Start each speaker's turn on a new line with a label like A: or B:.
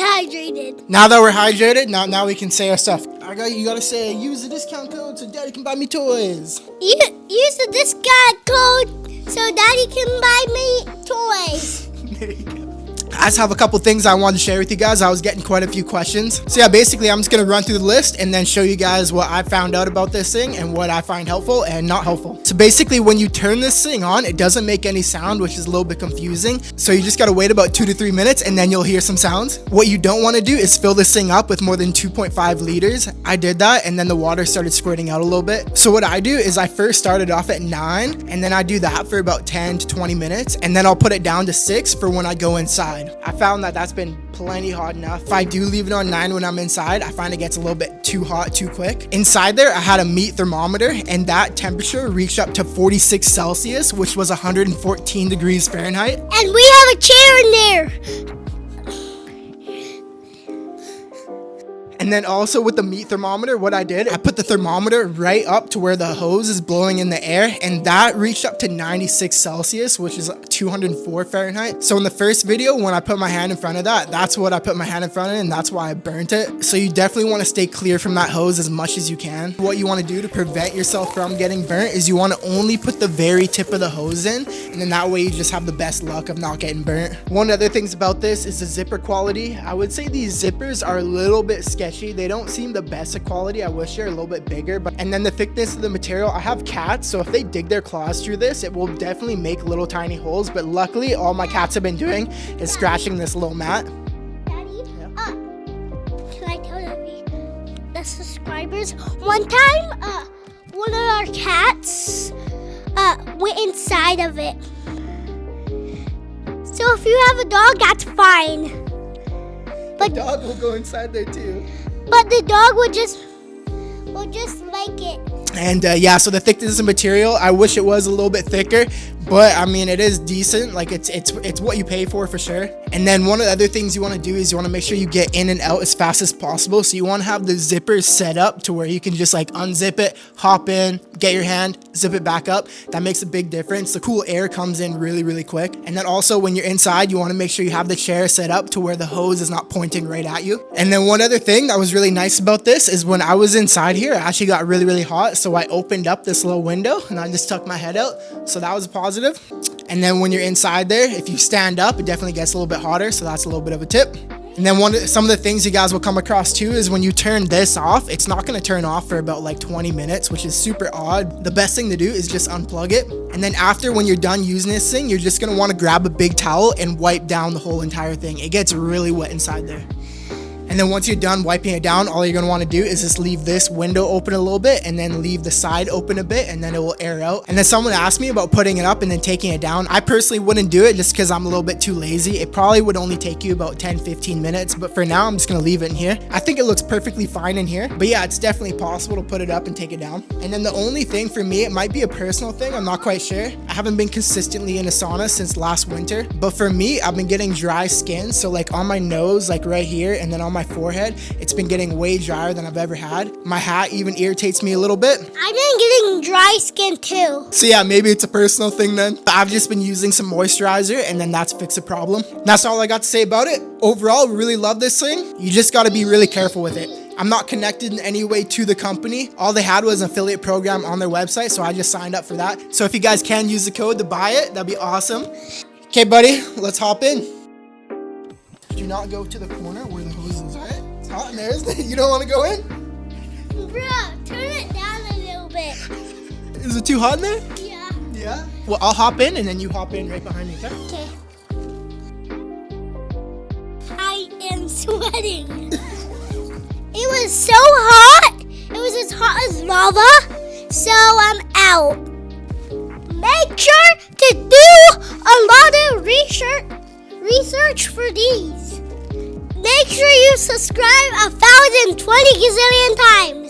A: hydrated.
B: Now that we're hydrated, now we can say our stuff. You gotta say, use the discount code so Daddy can buy me toys.
A: Use the discount code so Daddy can buy me toys.
B: There you go. I just have a couple things I wanted to share with you guys. I was getting quite a few questions. So yeah, basically I'm just going to run through the list and then show you guys what I found out about this thing and what I find helpful and not helpful. So basically when you turn this thing on, it doesn't make any sound, which is a little bit confusing. So you just got to wait about 2 to 3 minutes and then you'll hear some sounds. What you don't want to do is fill this thing up with more than 2.5 liters. I did that and then the water started squirting out a little bit. So what I do is I first started off at 9 and then I do that for about 10 to 20 minutes and then I'll put it down to 6 for when I go inside. I found that that's been plenty hot enough. If I do leave it on 9 when I'm inside, I find it gets a little bit too hot too quick. Inside there, I had a meat thermometer and that temperature reached up to 46 Celsius, which was 114 degrees Fahrenheit.
A: And we have a chair in there.
B: And then also with the meat thermometer, what I did, I put the thermometer right up to where the hose is blowing in the air, and that reached up to 96 Celsius, which is 204 Fahrenheit. So in the first video, when I put my hand in front of that, that's what I put my hand in front of, and that's why I burnt it. So you definitely want to stay clear from that hose as much as you can. What you want to do to prevent yourself from getting burnt is you want to only put the very tip of the hose in, and then that way you just have the best luck of not getting burnt. One of the other things about this is the zipper quality. I would say these zippers are a little bit sketchy. They don't seem the best of quality. I wish they're a little bit bigger, and then the thickness of the material. I have cats, so if they dig their claws through this, it will definitely make little tiny holes, but luckily all my cats have been doing is scratching this little mat.
A: Daddy, can I tell the subscribers? One time, one of our cats went inside of it. So if you have a dog, that's fine. But
B: the dog will go inside there too.
A: But the dog will just like it.
B: And yeah, so the thickness of the material, I wish it was a little bit thicker, but I mean, it is decent. Like it's what you pay for sure. And then one of the other things you want to do is you want to make sure you get in and out as fast as possible. So you want to have the zippers set up to where you can just like unzip it, hop in, get your hand, zip it back up. That makes a big difference. The cool air comes in really quick. And then also when you're inside, you want to make sure you have the chair set up to where the hose is not pointing right at you. And then one other thing that was really nice about this is when I was inside here, it actually got really hot. So I opened up this little window and I just tucked my head out. So that was a positive. And then when you're inside there, if you stand up, it definitely gets a little bit hotter. So that's a little bit of a tip. And then some of the things you guys will come across too is when you turn this off, it's not going to turn off for about like 20 minutes, which is super odd. The best thing to do is just unplug it. And then after, when you're done using this thing, you're just going to want to grab a big towel and wipe down the whole entire thing. It gets really wet inside there. And then once you're done wiping it down, all you're going to want to do is just leave this window open a little bit and then leave the side open a bit, and then it will air out. And then someone asked me about putting it up and then taking it down. I personally wouldn't do it just because I'm a little bit too lazy. It probably would only take you about 10-15 minutes, but for now I'm just going to leave it in here. I think it looks perfectly fine in here, but yeah, it's definitely possible to put it up and take it down. And then the only thing for me, it might be a personal thing, I'm not quite sure. I haven't been consistently in a sauna since last winter, but for me, I've been getting dry skin. So like on my nose, like right here, and then on my forehead, it's been getting way drier than I've ever had. My hat even irritates me a little bit.
A: I've been getting dry skin too.
B: So yeah, maybe it's a personal thing then. But I've just been using some moisturizer and then that's fixed the problem. That's all I got to say about it. Overall, really love this thing. You just got to be really careful with it. I'm not connected in any way to the company. All they had was an affiliate program on their website, so I just signed up for that. So if you guys can use the code to buy it, that'd be awesome. Okay, buddy, let's hop in. Do not go to the corner where the hose is, right? It's hot in there, isn't it? You don't want to go in?
A: Bro, turn it down a little bit.
B: Is it too hot in there?
A: Yeah.
B: Yeah? Well, I'll hop in and then you hop in right behind me, okay?
A: Okay. I am sweating. It was so hot. It was as hot as lava. So I'm out. Make sure to do a lot of research for these. Make sure you subscribe 1,020 gazillion times.